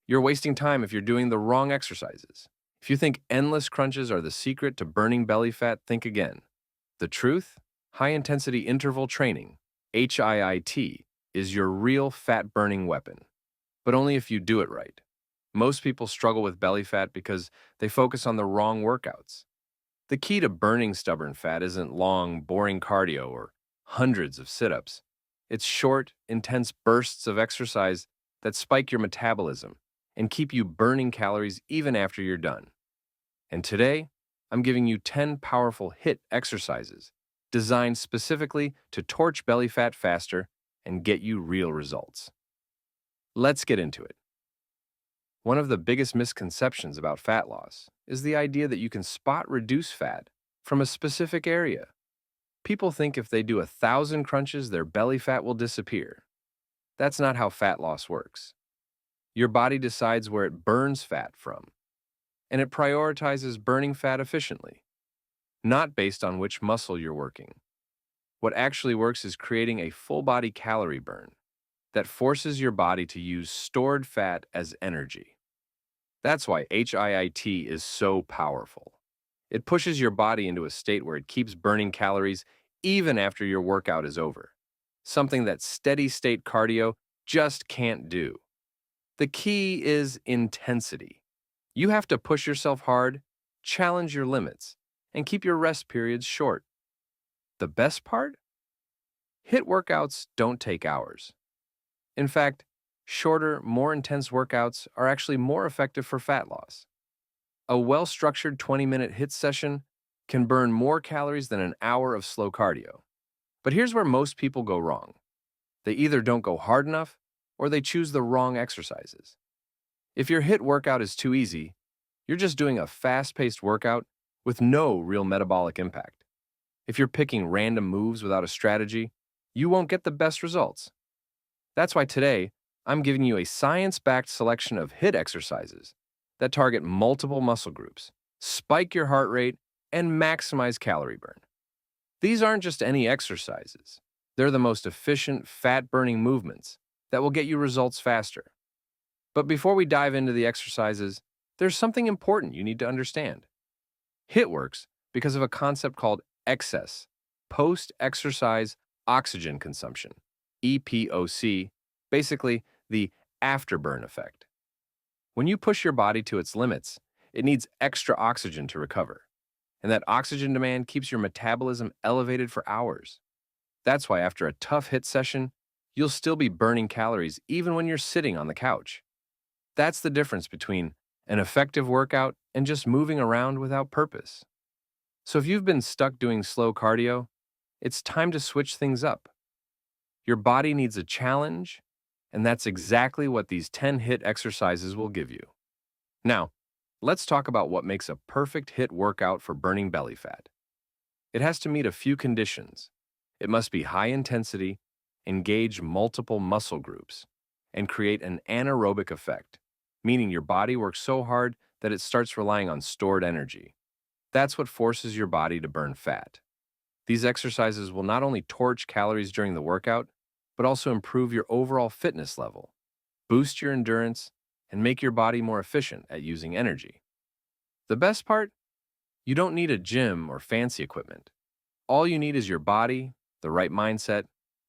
You're wasting time if you're doing the wrong exercises. If you think endless crunches are the secret to burning belly fat, think again. The truth? High intensity interval training, HIIT, is your real fat burning weapon, but only if you do it right. Most people struggle with belly fat because they focus on the wrong workouts. The key to burning stubborn fat isn't long, boring cardio or hundreds of sit ups. It's short, intense bursts of exercise that spike your metabolism and keep you burning calories even after you're done. And today, I'm giving you 10 powerful HIIT exercises designed specifically to torch belly fat faster and get you real results. Let's get into it. One of the biggest misconceptions about fat loss is the idea that you can spot reduce fat from a specific area. People think if they do 1,000 crunches, their belly fat will disappear. That's not how fat loss works. Your body decides where it burns fat from, and it prioritizes burning fat efficiently, not based on which muscle you're working. What actually works is creating a full body calorie burn that forces your body to use stored fat as energy. That's why HIIT is so powerful. It pushes your body into a state where it keeps burning calories even after your workout is over, something that steady state cardio just can't do. The key is intensity. You have to push yourself hard, challenge your limits, and keep your rest periods short. The best part? HIIT workouts don't take hours. In fact, shorter, more intense workouts are actually more effective for fat loss. A well-structured 20-minute HIIT session can burn more calories than an hour of slow cardio. But here's where most people go wrong. They either don't go hard enough or they choose the wrong exercises. If your HIIT workout is too easy, you're just doing a fast-paced workout with no real metabolic impact. If you're picking random moves without a strategy, you won't get the best results. That's why today, I'm giving you a science-backed selection of HIIT exercises that target multiple muscle groups, spike your heart rate, and maximize calorie burn. These aren't just any exercises. They're the most efficient, fat-burning movements that will get you results faster. But before we dive into the exercises, there's something important you need to understand. HIIT works because of a concept called excess, post-exercise oxygen consumption, EPOC, basically the afterburn effect. When you push your body to its limits, it needs extra oxygen to recover, and that oxygen demand keeps your metabolism elevated for hours. That's why after a tough HIIT session, you'll still be burning calories even when you're sitting on the couch. That's the difference between an effective workout and just moving around without purpose. So if you've been stuck doing slow cardio, it's time to switch things up. Your body needs a challenge, and that's exactly what these 10 HIIT exercises will give you. Now, let's talk about what makes a perfect HIIT workout for burning belly fat. It has to meet a few conditions. It must be high intensity, engage multiple muscle groups, and create an anaerobic effect, meaning your body works so hard that it starts relying on stored energy. That's what forces your body to burn fat. These exercises will not only torch calories during the workout, but also improve your overall fitness level, boost your endurance, and make your body more efficient at using energy. The best part? You don't need a gym or fancy equipment. All you need is your body, the right mindset,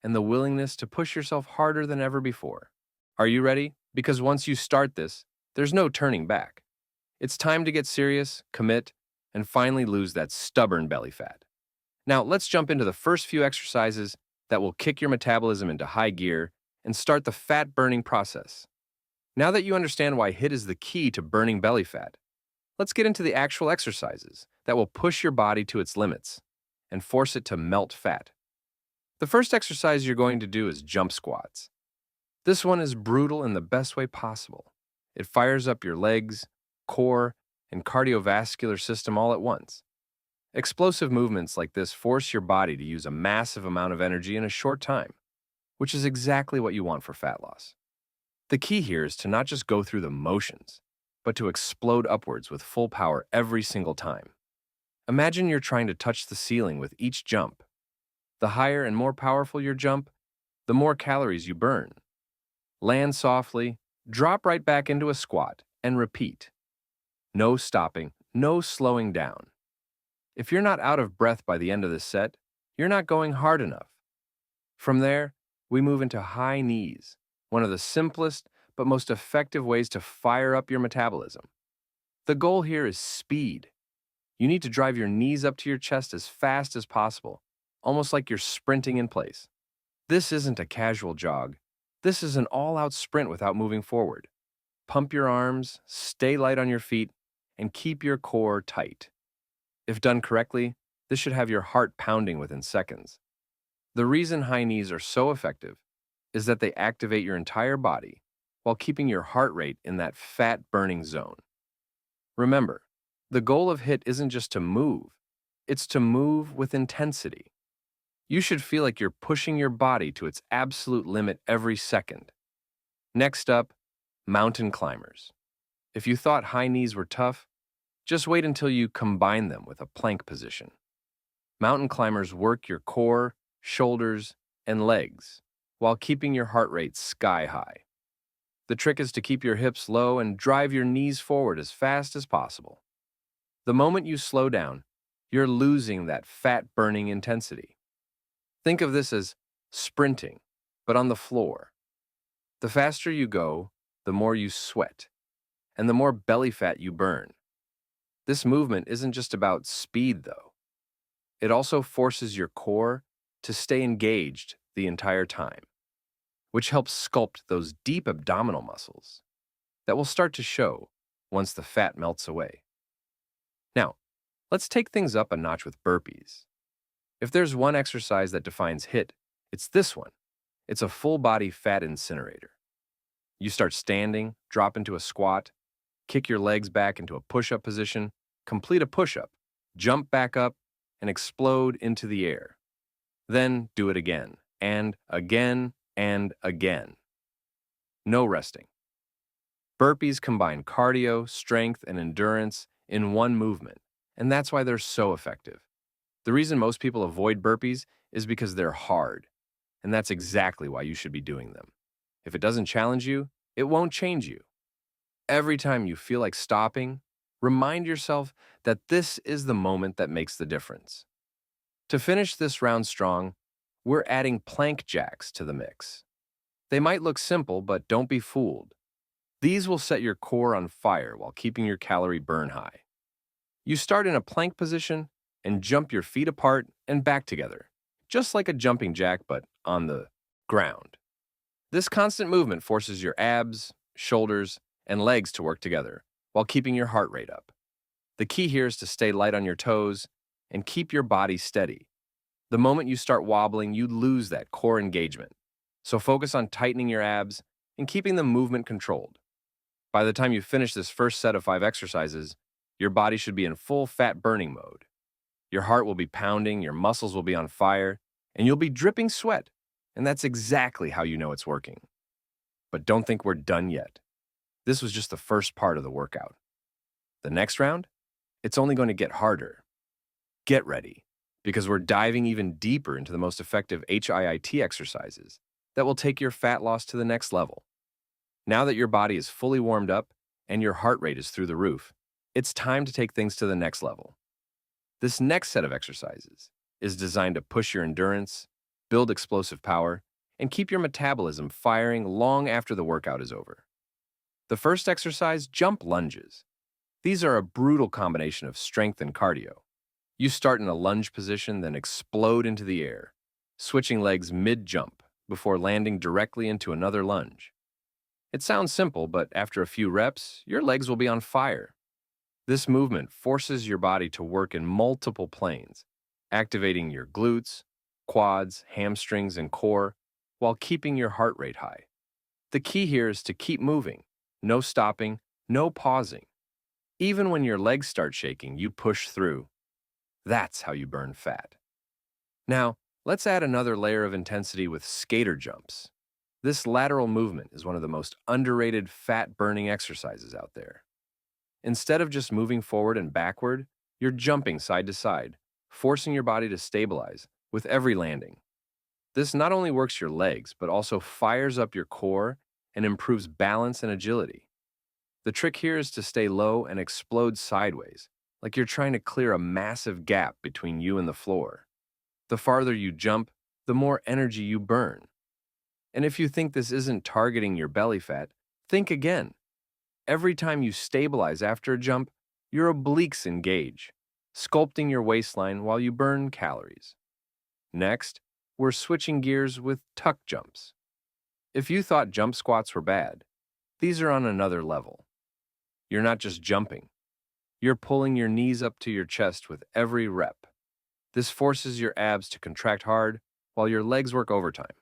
and the willingness to push yourself harder than ever before. Are you ready? Because once you start this, there's no turning back. It's time to get serious, commit, and finally lose that stubborn belly fat. Now, let's jump into the first few exercises that will kick your metabolism into high gear and start the fat-burning process. Now that you understand why HIIT is the key to burning belly fat, let's get into the actual exercises that will push your body to its limits and force it to melt fat. The first exercise you're going to do is jump squats. This one is brutal in the best way possible. It fires up your legs, core, and cardiovascular system all at once. Explosive movements like this force your body to use a massive amount of energy in a short time, which is exactly what you want for fat loss. The key here is to not just go through the motions, but to explode upwards with full power every single time. Imagine you're trying to touch the ceiling with each jump. The higher and more powerful your jump, the more calories you burn. Land softly, Drop right back into a squat and repeat. No stopping, no slowing down. If you're not out of breath by the end of the set, you're not going hard enough. From there, we move into high knees, one of the simplest but most effective ways to fire up your metabolism. The goal here is speed. You need to drive your knees up to your chest as fast as possible, almost like you're sprinting in place. This isn't a casual jog. This is an all-out sprint without moving forward. Pump your arms, stay light on your feet, and keep your core tight. If done correctly, this should have your heart pounding within seconds. The reason high knees are so effective is that they activate your entire body while keeping your heart rate in that fat-burning zone. Remember, the goal of HIIT isn't just to move, it's to move with intensity. You should feel like you're pushing your body to its absolute limit every second. Next up, mountain climbers. If you thought high knees were tough, just wait until you combine them with a plank position. Mountain climbers work your core, shoulders, and legs while keeping your heart rate sky high. The trick is to keep your hips low and drive your knees forward as fast as possible. The moment you slow down, you're losing that fat-burning intensity. Think of this as sprinting, but on the floor. The faster you go, the more you sweat, and the more belly fat you burn. This movement isn't just about speed, though. It also forces your core to stay engaged the entire time, which helps sculpt those deep abdominal muscles that will start to show once the fat melts away. Now, let's take things up a notch with burpees. If there's one exercise that defines HIIT, it's this one. It's a full-body fat incinerator. You start standing, drop into a squat, kick your legs back into a push-up position, complete a push-up, jump back up, and explode into the air. Then do it again, and again, and again. No resting. Burpees combine cardio, strength, and endurance in one movement, and that's why they're so effective. The reason most people avoid burpees is because they're hard, and that's exactly why you should be doing them. If it doesn't challenge you, it won't change you. Every time you feel like stopping, remind yourself that this is the moment that makes the difference. To finish this round strong, we're adding plank jacks to the mix. They might look simple, but don't be fooled. These will set your core on fire while keeping your calorie burn high. You start in a plank position and jump your feet apart and back together, just like a jumping jack, but on the ground. This constant movement forces your abs, shoulders, and legs to work together while keeping your heart rate up. The key here is to stay light on your toes and keep your body steady. The moment you start wobbling, you lose that core engagement. So focus on tightening your abs and keeping the movement controlled. By the time you finish this first set of 5 exercises, your body should be in full fat burning mode. Your heart will be pounding, your muscles will be on fire, and you'll be dripping sweat. And that's exactly how you know it's working. But don't think we're done yet. This was just the first part of the workout. The next round? It's only going to get harder. Get ready, because we're diving even deeper into the most effective HIIT exercises that will take your fat loss to the next level. Now that your body is fully warmed up and your heart rate is through the roof, it's time to take things to the next level. This next set of exercises is designed to push your endurance, build explosive power, and keep your metabolism firing long after the workout is over. The first exercise, jump lunges. These are a brutal combination of strength and cardio. You start in a lunge position, then explode into the air, switching legs mid-jump before landing directly into another lunge. It sounds simple, but after a few reps, your legs will be on fire. This movement forces your body to work in multiple planes, activating your glutes, quads, hamstrings, and core, while keeping your heart rate high. The key here is to keep moving, no stopping, no pausing. Even when your legs start shaking, you push through. That's how you burn fat. Now, let's add another layer of intensity with skater jumps. This lateral movement is one of the most underrated fat-burning exercises out there. Instead of just moving forward and backward, you're jumping side to side, forcing your body to stabilize with every landing. This not only works your legs, but also fires up your core and improves balance and agility. The trick here is to stay low and explode sideways, like you're trying to clear a massive gap between you and the floor. The farther you jump, the more energy you burn. And if you think this isn't targeting your belly fat, think again. Every time you stabilize after a jump, your obliques engage, sculpting your waistline while you burn calories. Next, we're switching gears with tuck jumps. If you thought jump squats were bad, these are on another level. You're not just jumping, you're pulling your knees up to your chest with every rep. This forces your abs to contract hard while your legs work overtime.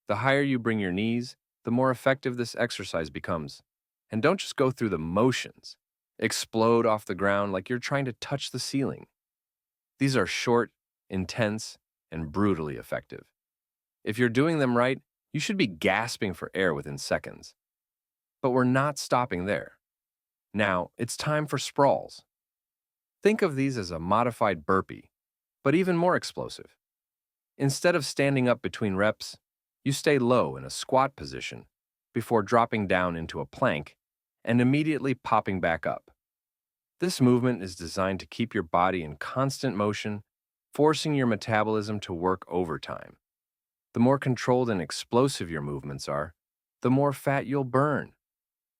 The higher you bring your knees, the more effective this exercise becomes. And don't just go through the motions. Explode off the ground like you're trying to touch the ceiling. These are short, intense, and brutally effective. If you're doing them right, you should be gasping for air within seconds. But we're not stopping there. Now, it's time for sprawls. Think of these as a modified burpee, but even more explosive. Instead of standing up between reps, you stay low in a squat position before dropping down into a plank and immediately popping back up. This movement is designed to keep your body in constant motion, forcing your metabolism to work overtime. The more controlled and explosive your movements are, the more fat you'll burn.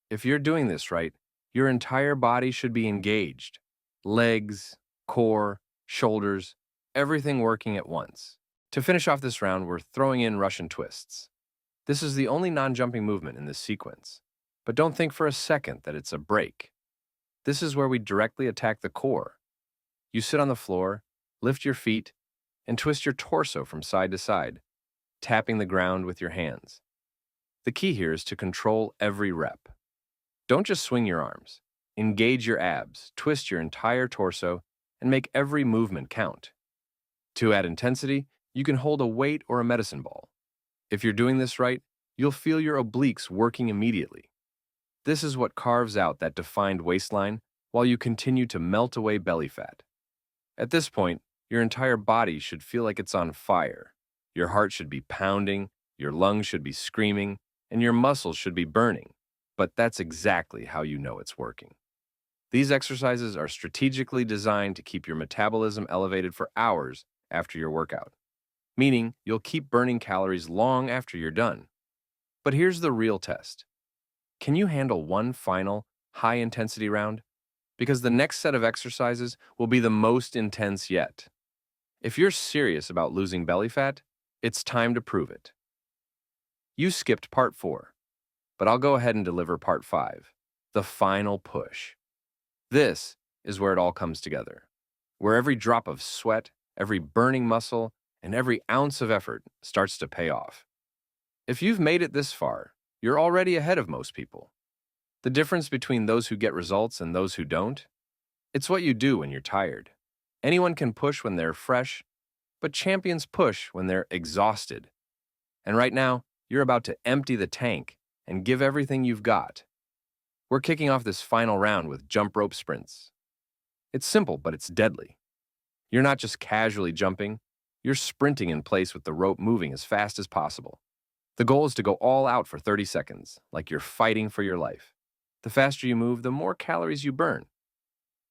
If you're doing this right, your entire body should be engaged. Legs, core, shoulders, everything working at once. To finish off this round, we're throwing in Russian twists. This is the only non-jumping movement in this sequence. But don't think for a second that it's a break. This is where we directly attack the core. You sit on the floor, lift your feet, and twist your torso from side to side, tapping the ground with your hands. The key here is to control every rep. Don't just swing your arms. Engage your abs, twist your entire torso, and make every movement count. To add intensity, you can hold a weight or a medicine ball. If you're doing this right, you'll feel your obliques working immediately. This is what carves out that defined waistline while you continue to melt away belly fat. At this point, your entire body should feel like it's on fire. Your heart should be pounding, your lungs should be screaming, and your muscles should be burning. But that's exactly how you know it's working. These exercises are strategically designed to keep your metabolism elevated for hours after your workout, meaning you'll keep burning calories long after you're done. But here's the real test. Can you handle one final, high-intensity round? Because the next set of exercises will be the most intense yet. If you're serious about losing belly fat, it's time to prove it. You skipped part 4, but I'll go ahead and deliver part 5, the final push. This is where it all comes together, where every drop of sweat, every burning muscle, and every ounce of effort starts to pay off. If you've made it this far, you're already ahead of most people. The difference between those who get results and those who don't? It's what you do when you're tired. Anyone can push when they're fresh, but champions push when they're exhausted. And right now, you're about to empty the tank and give everything you've got. We're kicking off this final round with jump rope sprints. It's simple, but it's deadly. You're not just casually jumping, you're sprinting in place with the rope moving as fast as possible. The goal is to go all out for 30 seconds, like you're fighting for your life. The faster you move, the more calories you burn.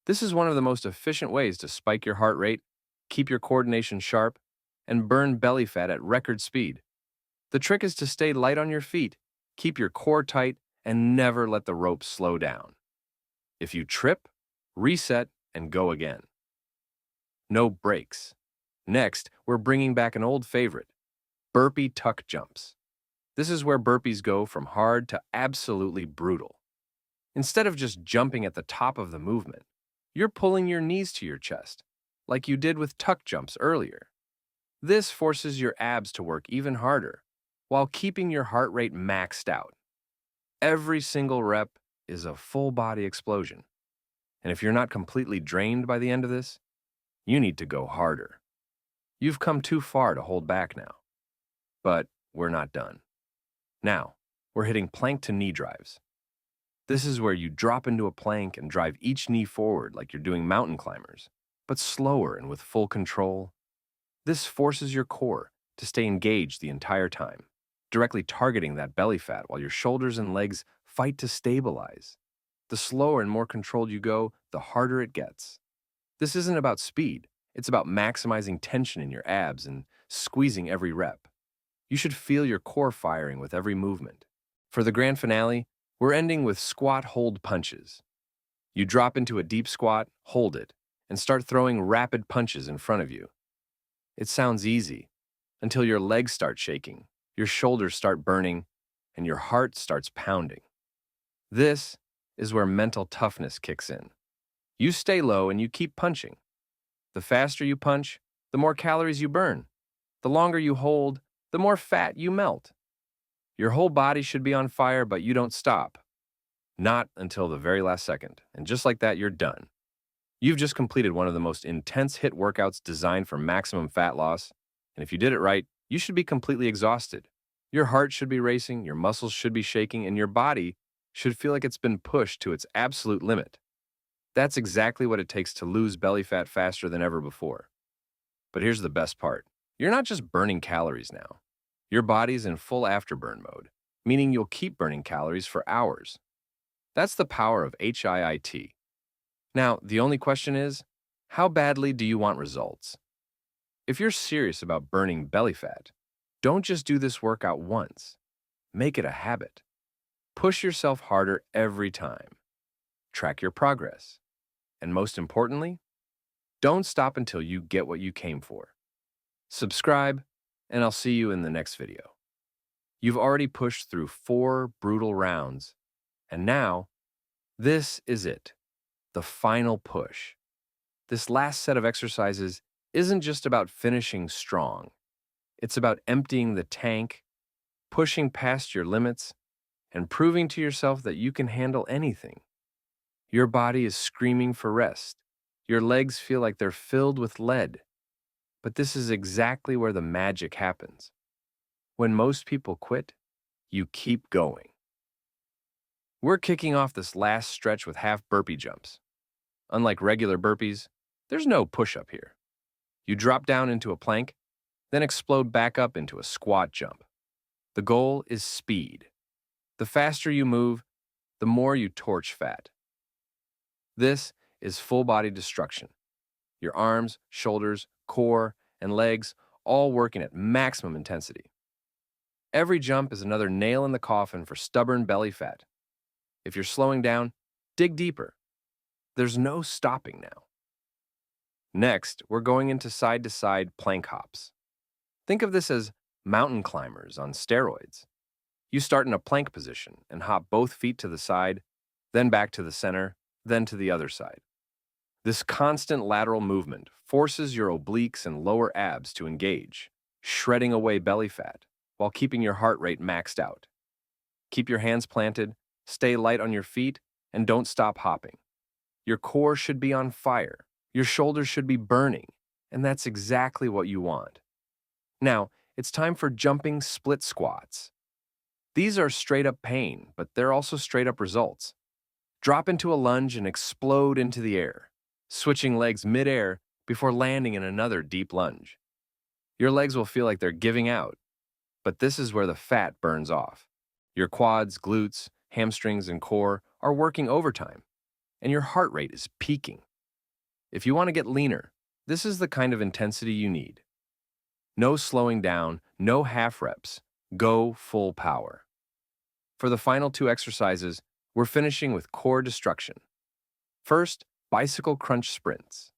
This is one of the most efficient ways to spike your heart rate, keep your coordination sharp, and burn belly fat at record speed. The trick is to stay light on your feet, keep your core tight, and never let the rope slow down. If you trip, reset, and go again. No breaks. Next, we're bringing back an old favorite, burpee tuck jumps. This is where burpees go from hard to absolutely brutal. Instead of just jumping at the top of the movement, you're pulling your knees to your chest, like you did with tuck jumps earlier. This forces your abs to work even harder, while keeping your heart rate maxed out. Every single rep is a full-body explosion. And if you're not completely drained by the end of this, you need to go harder. You've come too far to hold back now. But we're not done. Now, we're hitting plank to knee drives. This is where you drop into a plank and drive each knee forward like you're doing mountain climbers, but slower and with full control. This forces your core to stay engaged the entire time. directly targeting that belly fat while your shoulders and legs fight to stabilize. The slower and more controlled you go, the harder it gets. This isn't about speed, it's about maximizing tension in your abs and squeezing every rep. You should feel your core firing with every movement. For the grand finale, we're ending with squat hold punches. You drop into a deep squat, hold it, and start throwing rapid punches in front of you. It sounds easy until your legs start shaking, your shoulders start burning, and your heart starts pounding. This is where mental toughness kicks in. You stay low and you keep punching. The faster you punch, the more calories you burn. The longer you hold, the more fat you melt. Your whole body should be on fire, but you don't stop. Not until the very last second. And just like that, you're done. You've just completed one of the most intense HIIT workouts designed for maximum fat loss. And if you did it right, you should be completely exhausted. Your heart should be racing, your muscles should be shaking, and your body should feel like it's been pushed to its absolute limit. That's exactly what it takes to lose belly fat faster than ever before. But here's the best part. You're not just burning calories now. Your body's in full afterburn mode, meaning you'll keep burning calories for hours. That's the power of HIIT. Now, the only question is, how badly do you want results? If you're serious about burning belly fat, don't just do this workout once. Make it a habit. Push yourself harder every time. Track your progress. And most importantly, don't stop until you get what you came for. Subscribe, and I'll see you in the next video. You've already pushed through 4 brutal rounds, and now, this is it, the final push. This last set of exercises isn't just about finishing strong. It's about emptying the tank, pushing past your limits, and proving to yourself that you can handle anything. Your body is screaming for rest. Your legs feel like they're filled with lead. But this is exactly where the magic happens. When most people quit, you keep going. We're kicking off this last stretch with half burpee jumps. Unlike regular burpees, there's no push-up here. You drop down into a plank, then explode back up into a squat jump. The goal is speed. The faster you move, the more you torch fat. This is full-body destruction. Your arms, shoulders, core, and legs all working at maximum intensity. Every jump is another nail in the coffin for stubborn belly fat. If you're slowing down, dig deeper. There's no stopping now. Next, we're going into side-to-side plank hops. Think of this as mountain climbers on steroids. You start in a plank position and hop both feet to the side, then back to the center, then to the other side. This constant lateral movement forces your obliques and lower abs to engage, shredding away belly fat while keeping your heart rate maxed out. Keep your hands planted, stay light on your feet, and don't stop hopping. Your core should be on fire, your shoulders should be burning, and that's exactly what you want. Now, it's time for jumping split squats. These are straight up pain, but they're also straight up results. Drop into a lunge and explode into the air, switching legs mid-air before landing in another deep lunge. Your legs will feel like they're giving out, but this is where the fat burns off. Your quads, glutes, hamstrings, and core are working overtime, and your heart rate is peaking. If you want to get leaner, this is the kind of intensity you need. No slowing down, no half reps, go full power. For the final 2 exercises, we're finishing with core destruction. First, bicycle crunch sprints.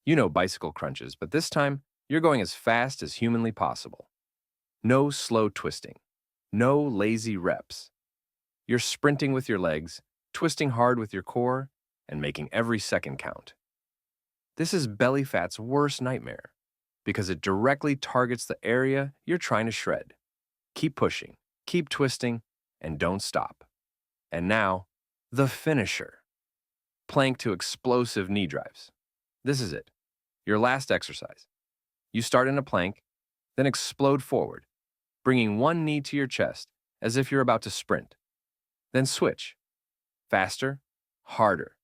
You know bicycle crunches, but this time, you're going as fast as humanly possible. No slow twisting. No lazy reps. You're sprinting with your legs, twisting hard with your core, and making every second count. This is belly fat's worst nightmare because it directly targets the area you're trying to shred. Keep pushing, keep twisting, and don't stop. And now, the finisher. Plank to explosive knee drives. This is it, your last exercise. You start in a plank, then explode forward, bringing one knee to your chest as if you're about to sprint. Then switch. Faster, harder.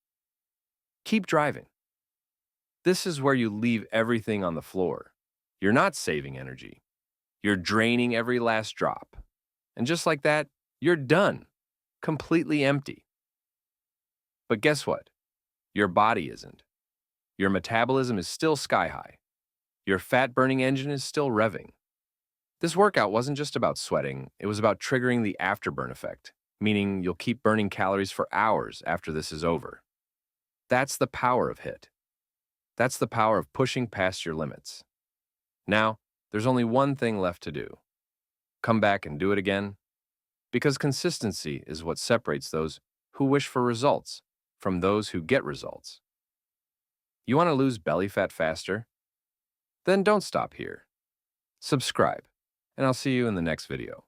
Keep driving. This is where you leave everything on the floor. You're not saving energy. You're draining every last drop. And just like that, you're done, completely empty. But guess what? Your body isn't. Your metabolism is still sky high. Your fat-burning engine is still revving. This workout wasn't just about sweating, it was about triggering the afterburn effect, meaning you'll keep burning calories for hours after this is over. That's the power of HIIT. That's the power of pushing past your limits. Now, there's only one thing left to do. Come back and do it again, because consistency is what separates those who wish for results from those who get results. You want to lose belly fat faster? Then don't stop here. Subscribe, and I'll see you in the next video.